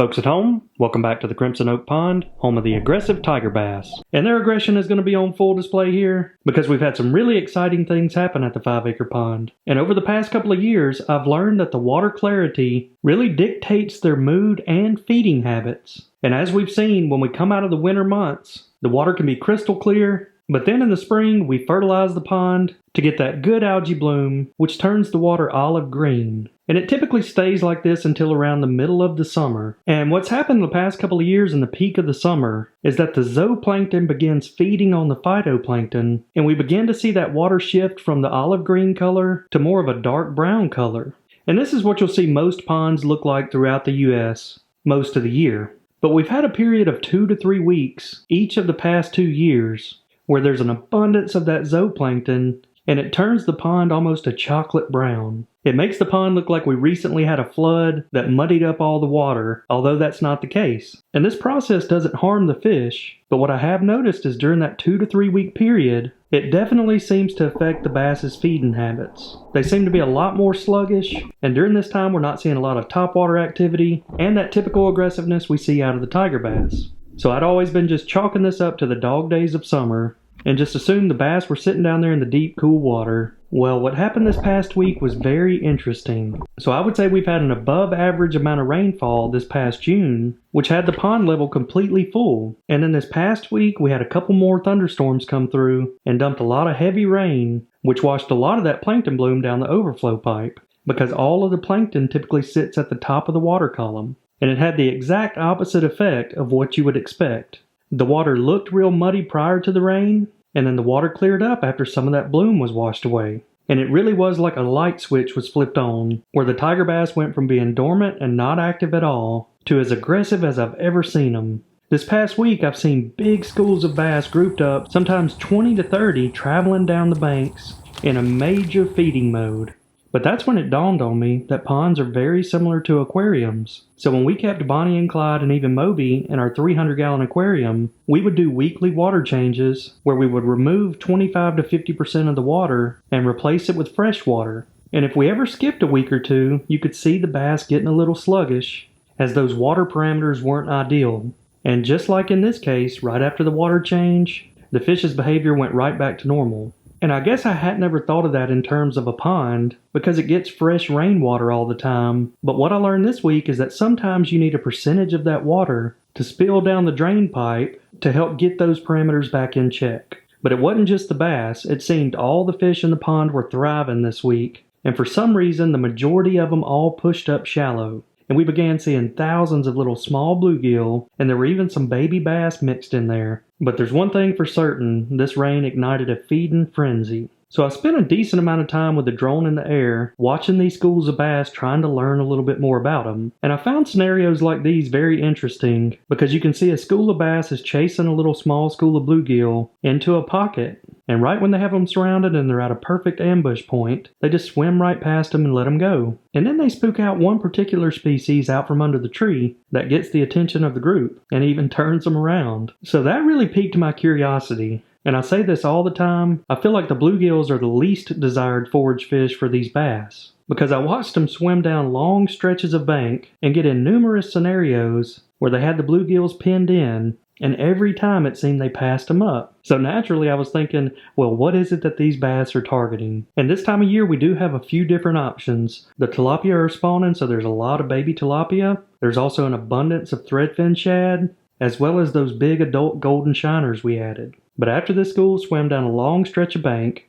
Folks at home, welcome back to the Crimson Oak Pond, home of the aggressive tiger bass. And their aggression is going to be on full display here because we've had some really exciting things happen at the 5-acre pond. And over the past couple of years, I've learned that the water clarity really dictates their mood and feeding habits. And as we've seen, when we come out of the winter months, the water can be crystal clear, but then in the spring, we fertilize the pond to get that good algae bloom, which turns the water olive green. And it typically stays like this until around the middle of the summer. And what's happened the past couple of years in the peak of the summer is that the zooplankton begins feeding on the phytoplankton, and we begin to see that water shift from the olive green color to more of a dark brown color. And this is what you'll see most ponds look like throughout the US most of the year. But we've had a period of 2 to 3 weeks each of the past 2 years where there's an abundance of that zooplankton, and it turns the pond almost a chocolate brown. It makes the pond look like we recently had a flood that muddied up all the water, although that's not the case. And this process doesn't harm the fish, but what I have noticed is during that 2 to 3 week period, it definitely seems to affect the bass's feeding habits. They seem to be a lot more sluggish, and during this time we're not seeing a lot of topwater activity and that typical aggressiveness we see out of the tiger bass. So I'd always been just chalking this up to the dog days of summer, and just assumed the bass were sitting down there in the deep, cool water. Well, what happened this past week was very interesting. So I would say we've had an above average amount of rainfall this past June, which had the pond level completely full. And then this past week, we had a couple more thunderstorms come through and dumped a lot of heavy rain, which washed a lot of that plankton bloom down the overflow pipe, because all of the plankton typically sits at the top of the water column. And it had the exact opposite effect of what you would expect. The water looked real muddy prior to the rain, and then the water cleared up after some of that bloom was washed away. And it really was like a light switch was flipped on, where the tiger bass went from being dormant and not active at all to as aggressive as I've ever seen them. This past week, I've seen big schools of bass grouped up, sometimes 20 to 30, traveling down the banks in a major feeding mode. But that's when it dawned on me that ponds are very similar to aquariums. So when we kept Bonnie and Clyde and even Moby in our 300-gallon aquarium, we would do weekly water changes where we would remove 25 to 50% of the water and replace it with fresh water. And if we ever skipped a week or two, you could see the bass getting a little sluggish as those water parameters weren't ideal. And just like in this case, right after the water change, the fish's behavior went right back to normal. And I guess I hadn't ever thought of that in terms of a pond because it gets fresh rainwater all the time. But what I learned this week is that sometimes you need a percentage of that water to spill down the drain pipe to help get those parameters back in check. But it wasn't just the bass. It seemed all the fish in the pond were thriving this week. And for some reason, the majority of them all pushed up shallow. And we began seeing thousands of little small bluegill, and there were even some baby bass mixed in there. But there's one thing for certain, this rain ignited a feeding frenzy. So I spent a decent amount of time with the drone in the air, watching these schools of bass, trying to learn a little bit more about them. And I found scenarios like these very interesting, because you can see a school of bass is chasing a little small school of bluegill into a pocket. And right when they have them surrounded and they're at a perfect ambush point, they just swim right past them and let them go. And then they spook out one particular species out from under the tree that gets the attention of the group and even turns them around. So that really piqued my curiosity. And I say this all the time, I feel like the bluegills are the least desired forage fish for these bass. Because I watched them swim down long stretches of bank and get in numerous scenarios where they had the bluegills pinned in, and every time it seemed they passed them up. So naturally I was thinking, well, what is it that these bass are targeting? And this time of year we do have a few different options. The tilapia are spawning, so there's a lot of baby tilapia. There's also an abundance of threadfin shad, as well as those big adult golden shiners we added. But after this school swam down a long stretch of bank,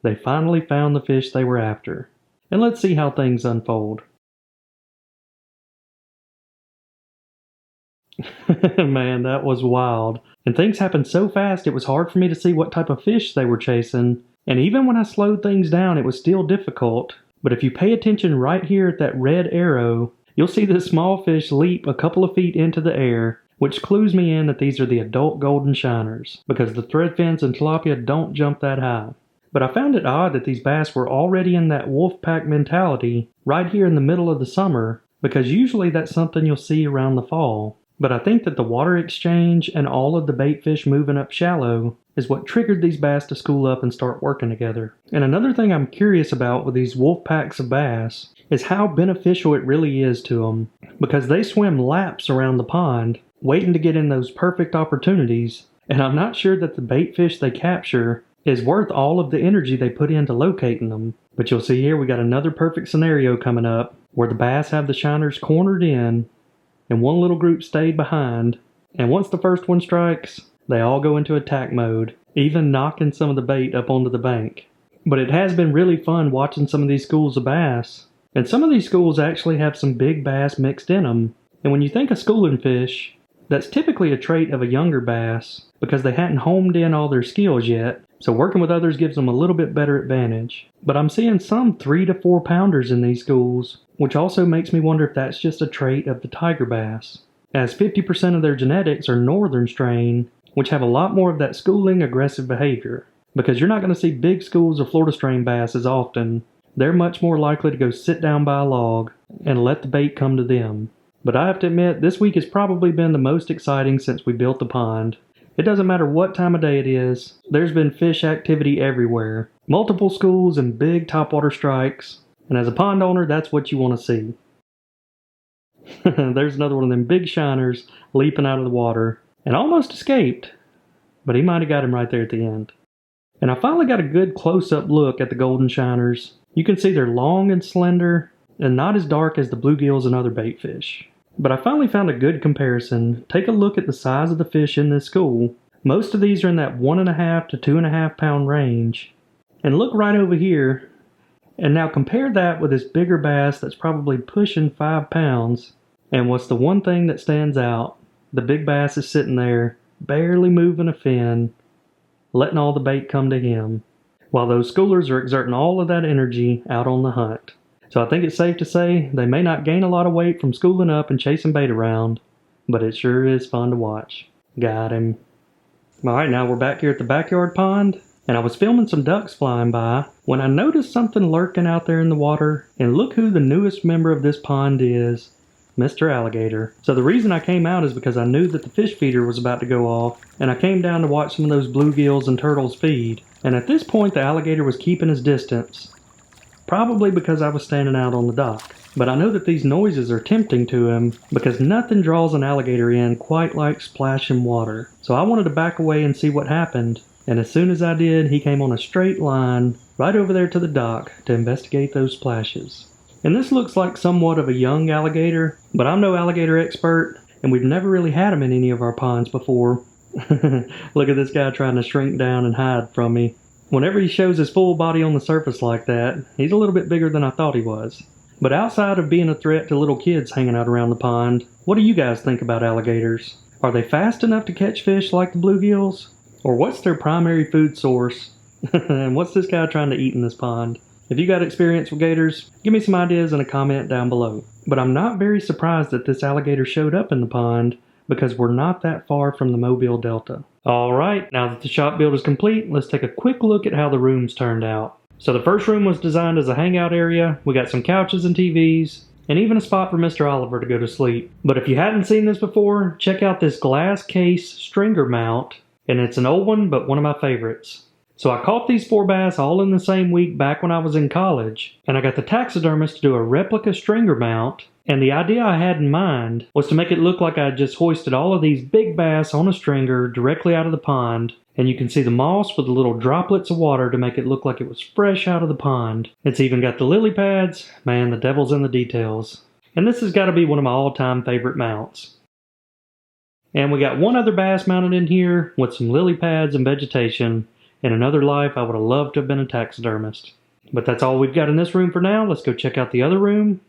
they finally found the fish they were after. And let's see how things unfold. Man, that was wild. And things happened so fast it was hard for me to see what type of fish they were chasing. And even when I slowed things down, it was still difficult. But if you pay attention right here at that red arrow, you'll see this small fish leap a couple of feet into the air, which clues me in that these are the adult golden shiners, because the threadfins and tilapia don't jump that high. But I found it odd that these bass were already in that wolf pack mentality right here in the middle of the summer, because usually that's something you'll see around the fall. But I think that the water exchange and all of the bait fish moving up shallow is what triggered these bass to school up and start working together. And another thing I'm curious about with these wolf packs of bass is how beneficial it really is to them, because they swim laps around the pond waiting to get in those perfect opportunities, and I'm not sure that the bait fish they capture is worth all of the energy they put into locating them. But you'll see here we got another perfect scenario coming up where the bass have the shiners cornered in and one little group stayed behind, and once the first one strikes, they all go into attack mode, even knocking some of the bait up onto the bank. But it has been really fun watching some of these schools of bass, and some of these schools actually have some big bass mixed in them. And when you think of schooling fish, that's typically a trait of a younger bass because they hadn't homed in all their skills yet, so working with others gives them a little bit better advantage. But I'm seeing some 3 to 4 pounders in these schools, which also makes me wonder if that's just a trait of the tiger bass, as 50% of their genetics are northern strain, which have a lot more of that schooling aggressive behavior. Because you're not going to see big schools of Florida strain bass as often. They're much more likely to go sit down by a log and let the bait come to them. But I have to admit, this week has probably been the most exciting since we built the pond. It doesn't matter what time of day it is, there's been fish activity everywhere. Multiple schools and big topwater strikes, and as a pond owner, that's what you want to see. There's another one of them big shiners leaping out of the water, and almost escaped, but he might have got him right there at the end. And I finally got a good close-up look at the golden shiners. You can see they're long and slender, and not as dark as the bluegills and other bait fish. But I finally found a good comparison. Take a look at the size of the fish in this school. Most of these are in that 1.5 to 2.5 pound range. And look right over here, and now compare that with this bigger bass that's probably pushing 5 pounds. And what's the one thing that stands out? The big bass is sitting there, barely moving a fin, letting all the bait come to him, while those schoolers are exerting all of that energy out on the hunt. So I think it's safe to say they may not gain a lot of weight from schooling up and chasing bait around, but it sure is fun to watch. Got him. Alright, now we're back here at the backyard pond, and I was filming some ducks flying by when I noticed something lurking out there in the water, and look who the newest member of this pond is, Mr. Alligator. So the reason I came out is because I knew that the fish feeder was about to go off, and I came down to watch some of those bluegills and turtles feed. And at this point the alligator was keeping his distance, probably because I was standing out on the dock. But I know that these noises are tempting to him because nothing draws an alligator in quite like splashing water. So I wanted to back away and see what happened, and as soon as I did, he came on a straight line right over there to the dock to investigate those splashes. And this looks like somewhat of a young alligator, but I'm no alligator expert, and we've never really had them in any of our ponds before. Look at this guy trying to shrink down and hide from me. Whenever he shows his full body on the surface like that, he's a little bit bigger than I thought he was. But outside of being a threat to little kids hanging out around the pond, what do you guys think about alligators? Are they fast enough to catch fish like the bluegills? Or what's their primary food source? And what's this guy trying to eat in this pond? If you got experience with gators, give me some ideas in a comment down below. But I'm not very surprised that this alligator showed up in the pond, because we're not that far from the Mobile Delta. Alright, now that the shop build is complete, let's take a quick look at how the rooms turned out. So the first room was designed as a hangout area. We got some couches and TVs, and even a spot for Mr. Oliver to go to sleep. But if you hadn't seen this before, check out this glass case stringer mount, and it's an old one, but one of my favorites. So I caught these 4 bass all in the same week back when I was in college, and I got the taxidermist to do a replica stringer mount, and the idea I had in mind was to make it look like I had just hoisted all of these big bass on a stringer directly out of the pond, and you can see the moss with the little droplets of water to make it look like it was fresh out of the pond. It's even got the lily pads. Man, the devil's in the details. And this has got to be one of my all-time favorite mounts. And we got one other bass mounted in here with some lily pads and vegetation. In another life, I would have loved to have been a taxidermist. But that's all we've got in this room for now. Let's go check out the other room.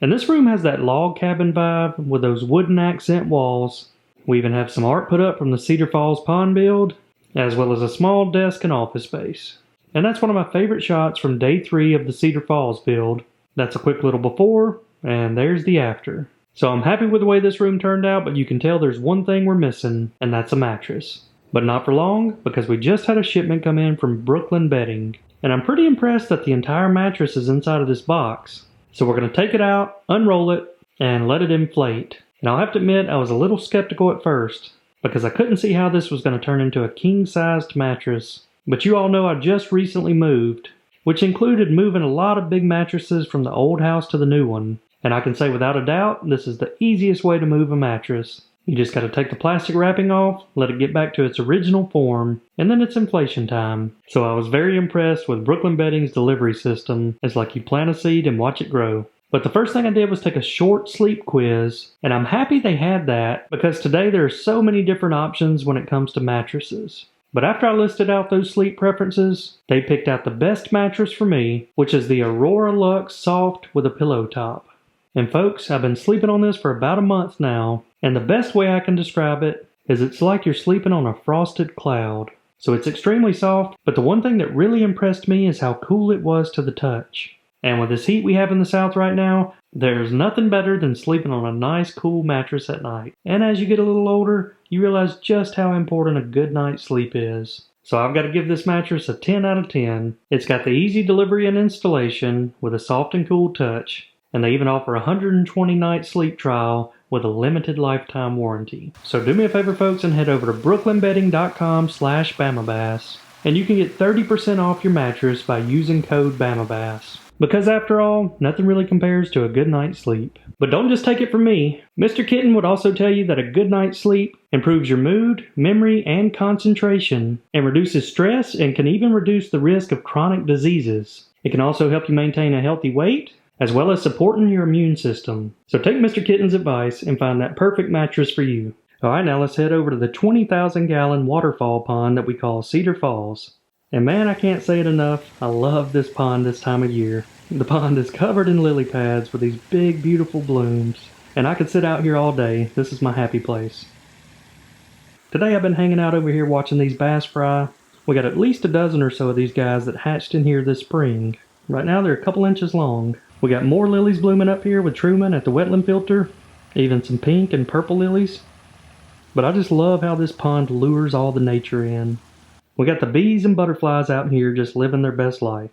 And this room has that log cabin vibe with those wooden accent walls. We even have some art put up from the Cedar Falls pond build, as well as a small desk and office space. And that's one of my favorite shots from day 3 of the Cedar Falls build. That's a quick little before, and there's the after. So I'm happy with the way this room turned out, but you can tell there's one thing we're missing, and that's a mattress. But not for long, because we just had a shipment come in from Brooklyn Bedding. And I'm pretty impressed that the entire mattress is inside of this box. So we're going to take it out, unroll it, and let it inflate. And I'll have to admit I was a little skeptical at first, because I couldn't see how this was going to turn into a king-sized mattress. But you all know I just recently moved, which included moving a lot of big mattresses from the old house to the new one. And I can say without a doubt, this is the easiest way to move a mattress. You just gotta take the plastic wrapping off, let it get back to its original form, and then it's inflation time. So I was very impressed with Brooklyn Bedding's delivery system. It's like you plant a seed and watch it grow. But the first thing I did was take a short sleep quiz, and I'm happy they had that because today there are so many different options when it comes to mattresses. But after I listed out those sleep preferences, they picked out the best mattress for me, which is the Aurora Luxe Soft with a pillow top. And folks, I've been sleeping on this for about a month now, and the best way I can describe it is it's like you're sleeping on a frosted cloud. So it's extremely soft, but the one thing that really impressed me is how cool it was to the touch. And with this heat we have in the South right now, there's nothing better than sleeping on a nice cool mattress at night. And as you get a little older, you realize just how important a good night's sleep is. So I've got to give this mattress a 10 out of 10. It's got the easy delivery and installation with a soft and cool touch. And they even offer a 120-night sleep trial with a limited lifetime warranty. So do me a favor, folks, and head over to brooklynbedding.com/BamaBass, and you can get 30% off your mattress by using code BamaBass. Because after all, nothing really compares to a good night's sleep. But don't just take it from me. Mr. Kitten would also tell you that a good night's sleep improves your mood, memory, and concentration, and reduces stress and can even reduce the risk of chronic diseases. It can also help you maintain a healthy weight, as well as supporting your immune system. So take Mr. Kitten's advice and find that perfect mattress for you. Alright, now let's head over to the 20,000-gallon waterfall pond that we call Cedar Falls. And man, I can't say it enough, I love this pond this time of year. The pond is covered in lily pads with these big, beautiful blooms. And I could sit out here all day. This is my happy place. Today I've been hanging out over here watching these bass fry. We got at least a dozen or so of these guys that hatched in here this spring. Right now they're a couple inches long. We got more lilies blooming up here with Truman at the wetland filter, even some pink and purple lilies. But I just love how this pond lures all the nature in. We got the bees and butterflies out here just living their best life.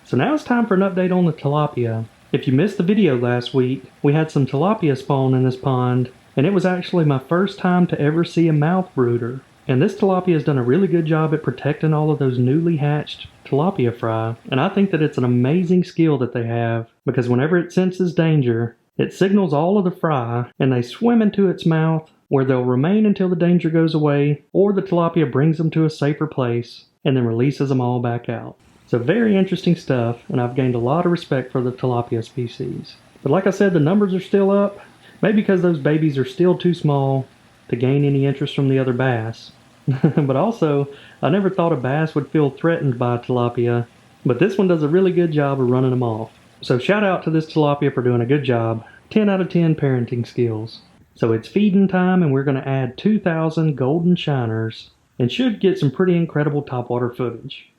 So now it's time for an update on the tilapia. If you missed the video last week, we had some tilapia spawn in this pond, and it was actually my first time to ever see a mouth brooder. And this tilapia has done a really good job at protecting all of those newly hatched tilapia fry, and I think that it's an amazing skill that they have, because whenever it senses danger, it signals all of the fry, and they swim into its mouth, where they'll remain until the danger goes away, or the tilapia brings them to a safer place, and then releases them all back out. So very interesting stuff, and I've gained a lot of respect for the tilapia species. But like I said, the numbers are still up, maybe because those babies are still too small to gain any interest from the other bass. But also, I never thought a bass would feel threatened by a tilapia, but this one does a really good job of running them off. So shout out to this tilapia for doing a good job. 10 out of 10 parenting skills. So it's feeding time, and we're going to add 2,000 golden shiners, and should get some pretty incredible topwater footage.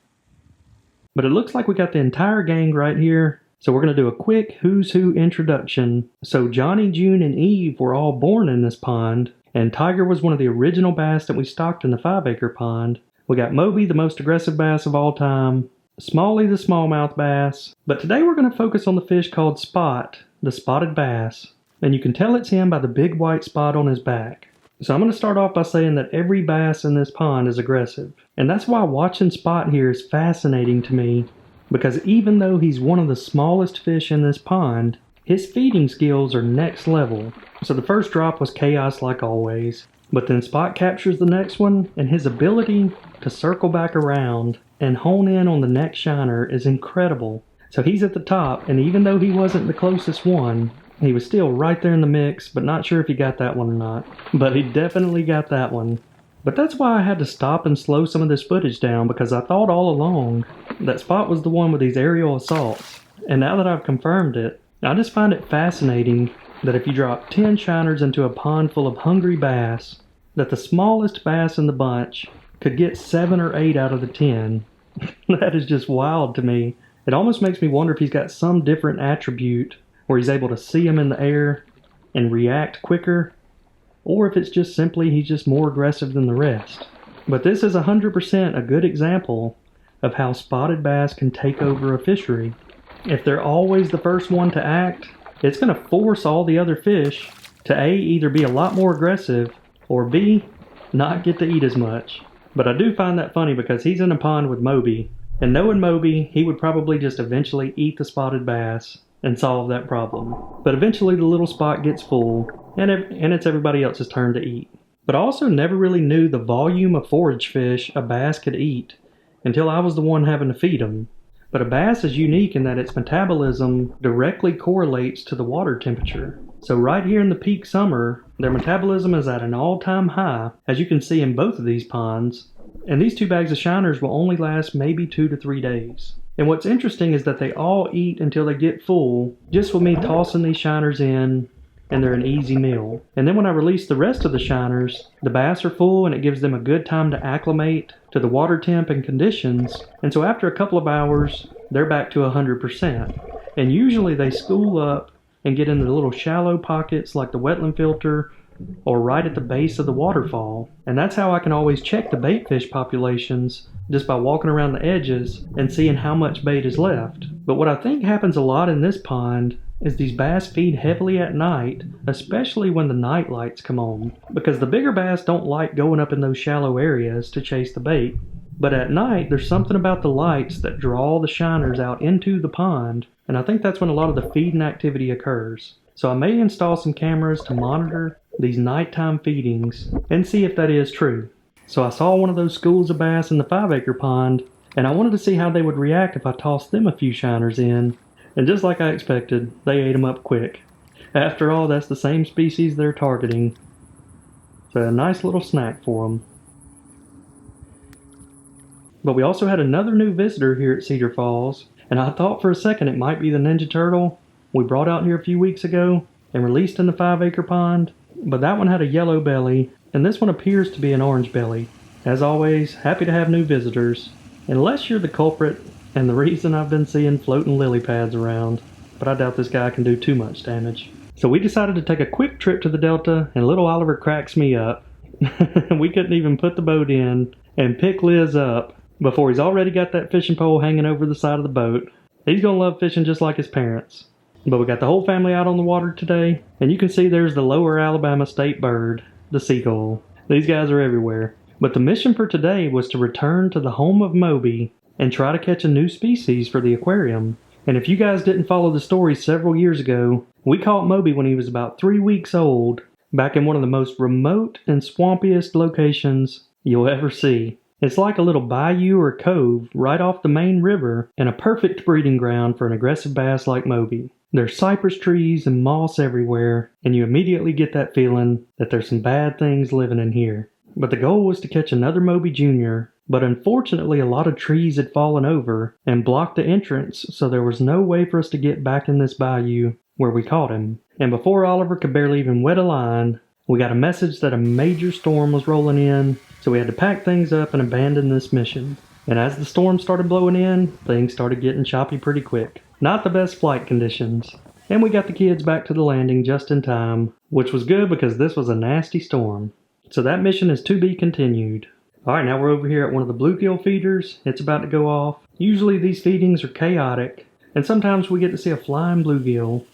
But it looks like we got the entire gang right here, so we're going to do a quick who's who introduction. So Johnny, June, and Eve were all born in this pond, and Tiger was one of the original bass that we stocked in the 5-acre pond. We got Moby, the most aggressive bass of all time, Smalley, the smallmouth bass, but today we're going to focus on the fish called Spot, the spotted bass, and you can tell it's him by the big white spot on his back. So I'm going to start off by saying that every bass in this pond is aggressive, and that's why watching Spot here is fascinating to me, because even though he's one of the smallest fish in this pond, his feeding skills are next level. So the first drop was chaos like always, but then Spot captures the next one, and his ability to circle back around and hone in on the next shiner is incredible. So he's at the top, and even though he wasn't the closest one, he was still right there in the mix, but not sure if he got that one or not. But he definitely got that one. But that's why I had to stop and slow some of this footage down, because I thought all along that Spot was the one with these aerial assaults. And now that I've confirmed it, I just find it fascinating that if you drop 10 shiners into a pond full of hungry bass, that the smallest bass in the bunch could get 7 or 8 out of the 10. That is just wild to me. It almost makes me wonder if he's got some different attribute where he's able to see them in the air and react quicker, or if it's just simply he's just more aggressive than the rest. But this is 100% a good example of how spotted bass can take over a fishery. If they're always the first one to act, it's going to force all the other fish to A, either be a lot more aggressive, or B, not get to eat as much. But I do find that funny because he's in a pond with Moby, and knowing Moby, he would probably just eventually eat the spotted bass and solve that problem. But eventually the little spot gets full, and it's everybody else's turn to eat. But I also never really knew the volume of forage fish a bass could eat until I was the one having to feed them. But a bass is unique in that its metabolism directly correlates to the water temperature. So right here in the peak summer, their metabolism is at an all-time high, as you can see in both of these ponds, and these 2 bags of shiners will only last maybe 2 to 3 days. And what's interesting is that they all eat until they get full, just with me tossing these shiners in, and they're an easy meal. And then when I release the rest of the shiners, the bass are full and it gives them a good time to acclimate to the water temp and conditions, and so after a couple of hours, they're back to 100%. And usually they school up and get into the little shallow pockets like the wetland filter or right at the base of the waterfall. And that's how I can always check the bait fish populations, just by walking around the edges and seeing how much bait is left. But what I think happens a lot in this pond is these bass feed heavily at night, especially when the night lights come on, because the bigger bass don't like going up in those shallow areas to chase the bait. But at night, there's something about the lights that draw the shiners out into the pond, and I think that's when a lot of the feeding activity occurs. So I may install some cameras to monitor these nighttime feedings and see if that is true. So I saw one of those schools of bass in the 5-acre pond, and I wanted to see how they would react if I tossed them a few shiners in. And just like I expected, they ate them up quick. After all, that's the same species they're targeting. So a nice little snack for them. But we also had another new visitor here at Cedar Falls, and I thought for a second it might be the Ninja Turtle we brought out here a few weeks ago and released in the 5-acre pond. But that one had a yellow belly, and this one appears to be an orange belly. As always, happy to have new visitors, unless you're the culprit and the reason I've been seeing floating lily pads around. But I doubt this guy can do too much damage. So we decided to take a quick trip to the Delta, and little Oliver cracks me up. We couldn't even put the boat in and pick Liz up before he's already got that fishing pole hanging over the side of the boat. He's gonna love fishing just like his parents. But we got the whole family out on the water today, and you can see there's the lower Alabama state bird, the seagull. These guys are everywhere. But the mission for today was to return to the home of Moby and try to catch a new species for the aquarium. And if you guys didn't follow the story several years ago, we caught Moby when he was about 3 weeks old, back in one of the most remote and swampiest locations you'll ever see. It's like a little bayou or cove right off the main river, and a perfect breeding ground for an aggressive bass like Moby. There's cypress trees and moss everywhere, and you immediately get that feeling that there's some bad things living in here. But the goal was to catch another Moby Jr., but unfortunately a lot of trees had fallen over and blocked the entrance, so there was no way for us to get back in this bayou where we caught him. And before Oliver could barely even wet a line, we got a message that a major storm was rolling in, so we had to pack things up and abandon this mission. And as the storm started blowing in, things started getting choppy pretty quick. Not the best flight conditions. And we got the kids back to the landing just in time, which was good because this was a nasty storm. So that mission is to be continued. Alright, now we're over here at one of the bluegill feeders. It's about to go off. Usually these feedings are chaotic, and sometimes we get to see a flying bluegill.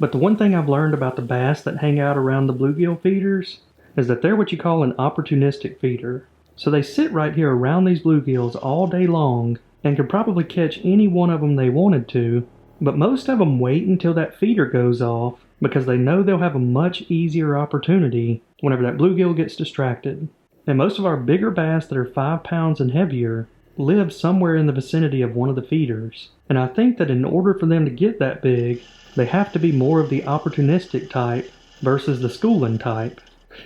But the one thing I've learned about the bass that hang out around the bluegill feeders is that they're what you call an opportunistic feeder. So they sit right here around these bluegills all day long and could probably catch any one of them they wanted to, but most of them wait until that feeder goes off because they know they'll have a much easier opportunity whenever that bluegill gets distracted. And most of our bigger bass that are 5 pounds and heavier live somewhere in the vicinity of one of the feeders. And I think that in order for them to get that big, they have to be more of the opportunistic type versus the schooling type.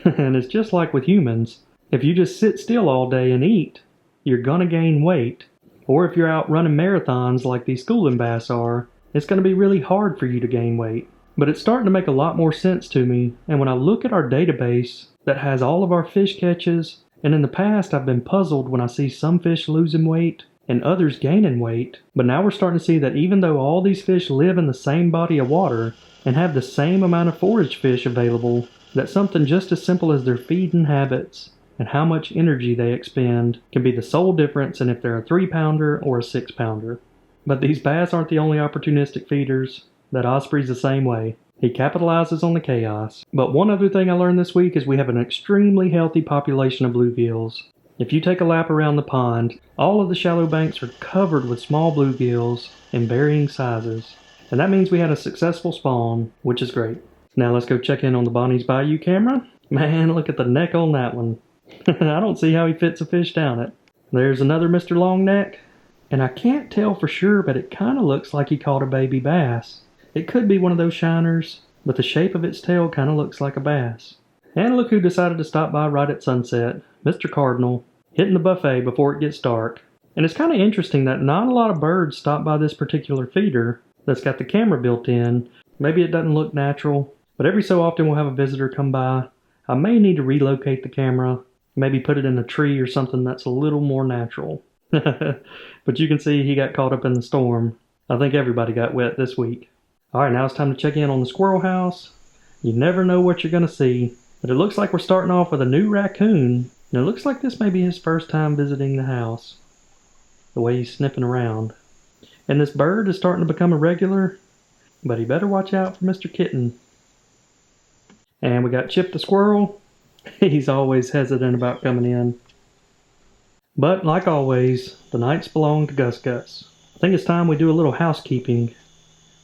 And it's just like with humans. If you just sit still all day and eat, you're gonna gain weight. Or if you're out running marathons like these schooling bass are, it's gonna be really hard for you to gain weight. But it's starting to make a lot more sense to me, and when I look at our database that has all of our fish catches, and in the past I've been puzzled when I see some fish losing weight and others gaining weight, but now we're starting to see that even though all these fish live in the same body of water and have the same amount of forage fish available, that something just as simple as their feeding habits and how much energy they expend can be the sole difference in if they're a 3-pounder or a 6-pounder. But these bass aren't the only opportunistic feeders. That osprey's the same way. He capitalizes on the chaos. But one other thing I learned this week is we have an extremely healthy population of bluegills. If you take a lap around the pond, all of the shallow banks are covered with small bluegills in varying sizes. And that means we had a successful spawn, which is great. Now let's go check in on the Bonnie's Bayou camera. Man, look at the neck on that one. I don't see how he fits a fish down it. There's another Mr. Longneck. And I can't tell for sure, but it kind of looks like he caught a baby bass. It could be one of those shiners, but the shape of its tail kind of looks like a bass. And look who decided to stop by right at sunset. Mr. Cardinal, hitting the buffet before it gets dark. And it's kind of interesting that not a lot of birds stop by this particular feeder that's got the camera built in. Maybe it doesn't look natural, but every so often we'll have a visitor come by. I may need to relocate the camera, maybe put it in a tree or something that's a little more natural. But you can see he got caught up in the storm. I think everybody got wet this week. Alright, now it's time to check in on the squirrel house. You never know what you're going to see, but it looks like we're starting off with a new raccoon. And it looks like this may be his first time visiting the house, the way he's sniffing around. And this bird is starting to become a regular, but he better watch out for Mr. Kitten. And we got Chip the squirrel. He's always hesitant about coming in. But like always, the nights belong to Gus Gus. I think it's time we do a little housekeeping,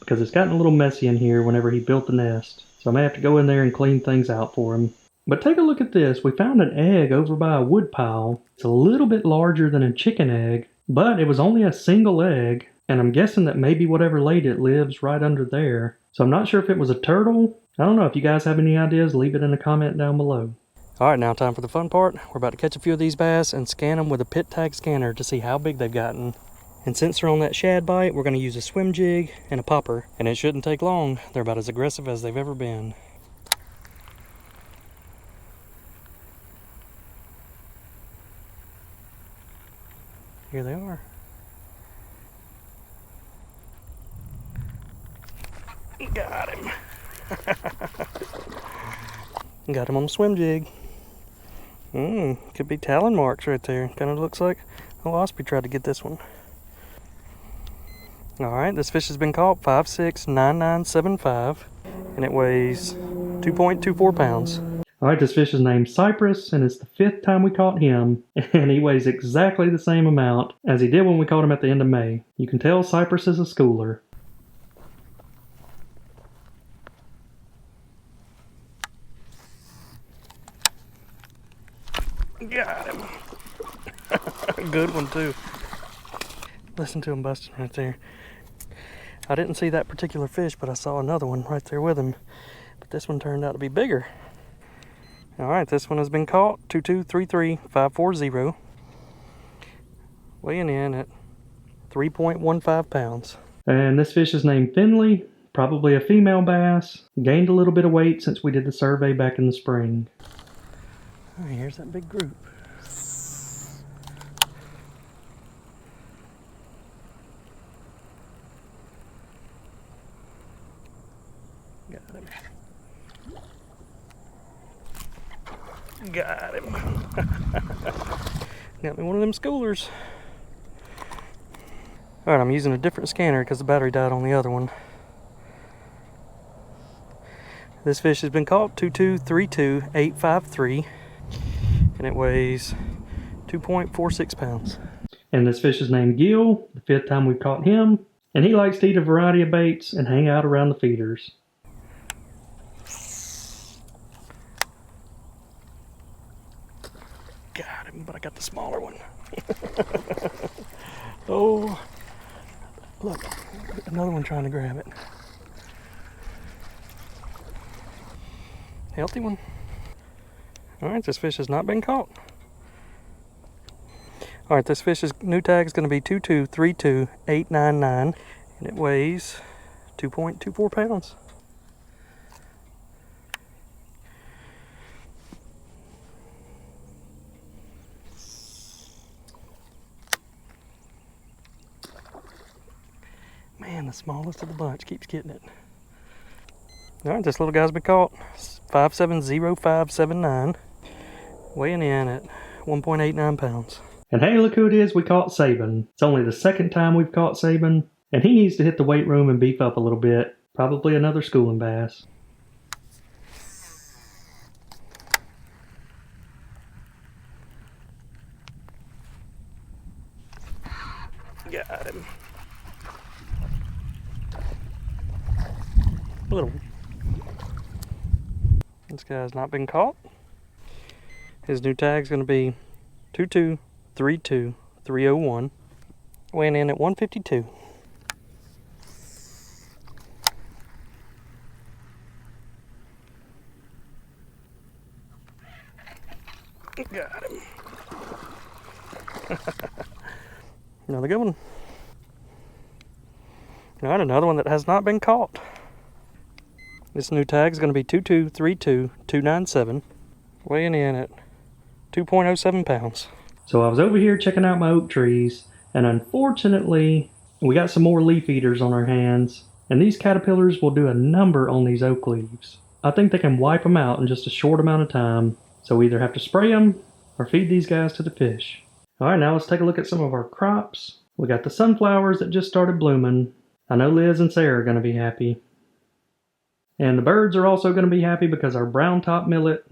because it's gotten a little messy in here whenever he built the nest. So I may have to go in there and clean things out for him. But take a look at this. We found an egg over by a wood pile. It's a little bit larger than a chicken egg, but it was only a single egg, and I'm guessing that maybe whatever laid it lives right under there. So I'm not sure if it was a turtle. I don't know. If you guys have any ideas, leave it in a comment down below. Alright, now time for the fun part. We're about to catch a few of these bass and scan them with a pit tag scanner to see how big they've gotten. And since they're on that shad bite, we're going to use a swim jig and a popper. And it shouldn't take long. They're about as aggressive as they've ever been. Here they are. Got him. Got him on the swim jig. Could be talon marks right there. Kind of looks like a Osprey tried to get this one. Alright, this fish has been caught 5'6", 9975, and it weighs 2.24 pounds. Alright, this fish is named Cypress, and it's the 5th time we caught him, and he weighs exactly the same amount as he did when we caught him at the end of May. You can tell Cypress is a schooler. Got him. Good one too. Listen to him busting right there. I didn't see that particular fish, but I saw another one right there with him. But this one turned out to be bigger. Alright, this one has been caught. 2233540. Weighing in at 3.15 pounds. And this fish is named Finley. Probably a female bass. Gained a little bit of weight since we did the survey back in the spring. Alright, here's that big group. Got him. Got him. Got me one of them schoolers. Alright, I'm using a different scanner because the battery died on the other one. This fish has been caught 2232853, and it weighs 2.46 pounds. And this fish is named Gil, the 5th time we've caught him, and he likes to eat a variety of baits and hang out around the feeders. Got him, but I got the smaller one. Oh, look, another one trying to grab it. Healthy one. Alright, this fish has not been caught. Alright, this fish's new tag is going to be 2232899, and it weighs 2.24 pounds. Man, the smallest of the bunch keeps getting it. Alright, this little guy's been caught. 570579, weighing in at 1.89 pounds. And hey, look who it is we caught Saban. It's only the 2nd time we've caught Saban, and he needs to hit the weight room and beef up a little bit. Probably another schooling bass. Got him. Little. This guy's not been caught. His new tag's going to be 2232301. Weighing in at 152. Got him. Another good one. Alright, another one that has not been caught. This new tag is going to be 2232297. Weighing in at 2.07 pounds. So I was over here checking out my oak trees, and unfortunately, we got some more leaf eaters on our hands, and these caterpillars will do a number on these oak leaves. I think they can wipe them out in just a short amount of time, so we either have to spray them or feed these guys to the fish. Alright, now let's take a look at some of our crops. We got the sunflowers that just started blooming. I know Liz and Sarah are going to be happy. And the birds are also going to be happy because our brown top millet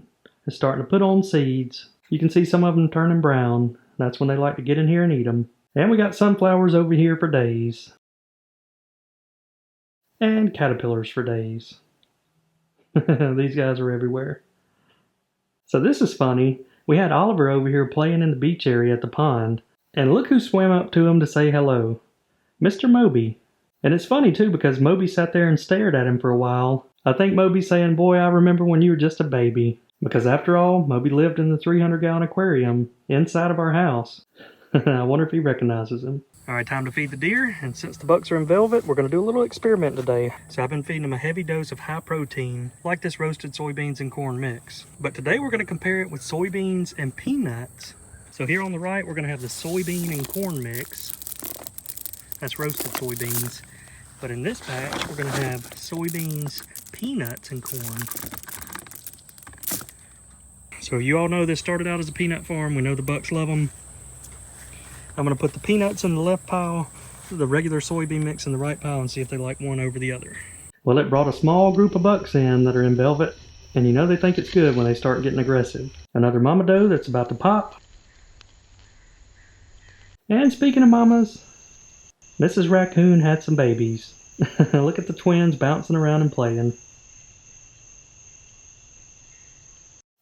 is starting to put on seeds. You can see some of them turning brown. That's when they like to get in here and eat them. And we got sunflowers over here for days. And caterpillars for days. These guys are everywhere. So this is funny. We had Oliver over here playing in the beach area at the pond. And look who swam up to him to say hello. Mr. Moby. And it's funny too because Moby sat there and stared at him for a while. I think Moby's saying, boy, I remember when you were just a baby. Because after all, Moby lived in the 300-gallon aquarium inside of our house. I wonder if he recognizes him. Alright, time to feed the deer. And since the bucks are in velvet, we're going to do a little experiment today. So I've been feeding them a heavy dose of high protein, like this roasted soybeans and corn mix. But today we're going to compare it with soybeans and peanuts. So here on the right, we're going to have the soybean and corn mix. That's roasted soybeans. But in this batch, we're going to have soybeans, peanuts, and corn. So you all know this started out as a peanut farm. We know the bucks love them. I'm going to put the peanuts in the left pile, the regular soybean mix in the right pile, and see if they like one over the other. Well, it brought a small group of bucks in that are in velvet, and you know they think it's good when they start getting aggressive. Another mama doe that's about to pop. And speaking of mamas, Mrs. Raccoon had some babies. Look at the twins bouncing around and playing.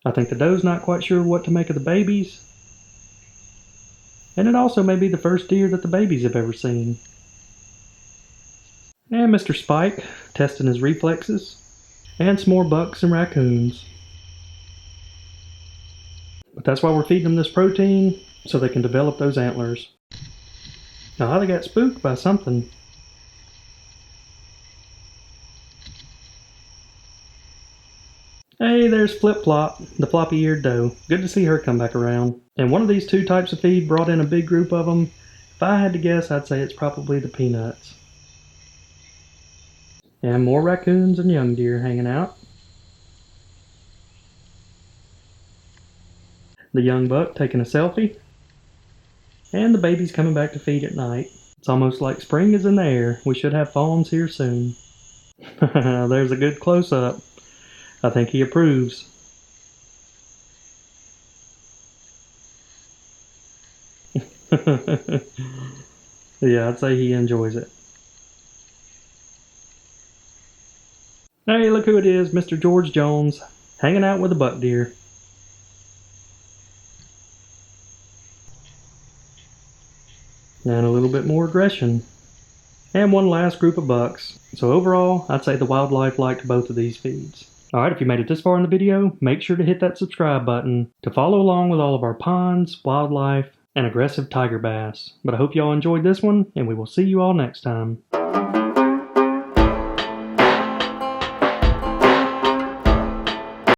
I think the doe's not quite sure what to make of the babies. And it also may be the first deer that the babies have ever seen. And Mr. Spike testing his reflexes. And some more bucks and raccoons. But that's why we're feeding them this protein, so they can develop those antlers. Now they got spooked by something. Hey, there's Flip Flop, the floppy-eared doe. Good to see her come back around. And one of these two types of feed brought in a big group of them. If I had to guess, I'd say it's probably the peanuts. And more raccoons and young deer hanging out. The young buck taking a selfie. And the baby's coming back to feed at night. It's almost like spring is in the air. We should have fawns here soon. There's a good close-up. I think he approves. Yeah, I'd say he enjoys it. Hey, look who it is, Mr. George Jones, hanging out with a buck deer. And a little bit more aggression. And one last group of bucks. So overall, I'd say the wildlife liked both of these feeds. Alright, if you made it this far in the video, make sure to hit that subscribe button to follow along with all of our ponds, wildlife, and aggressive tiger bass. But I hope y'all enjoyed this one, and we will see you all next time.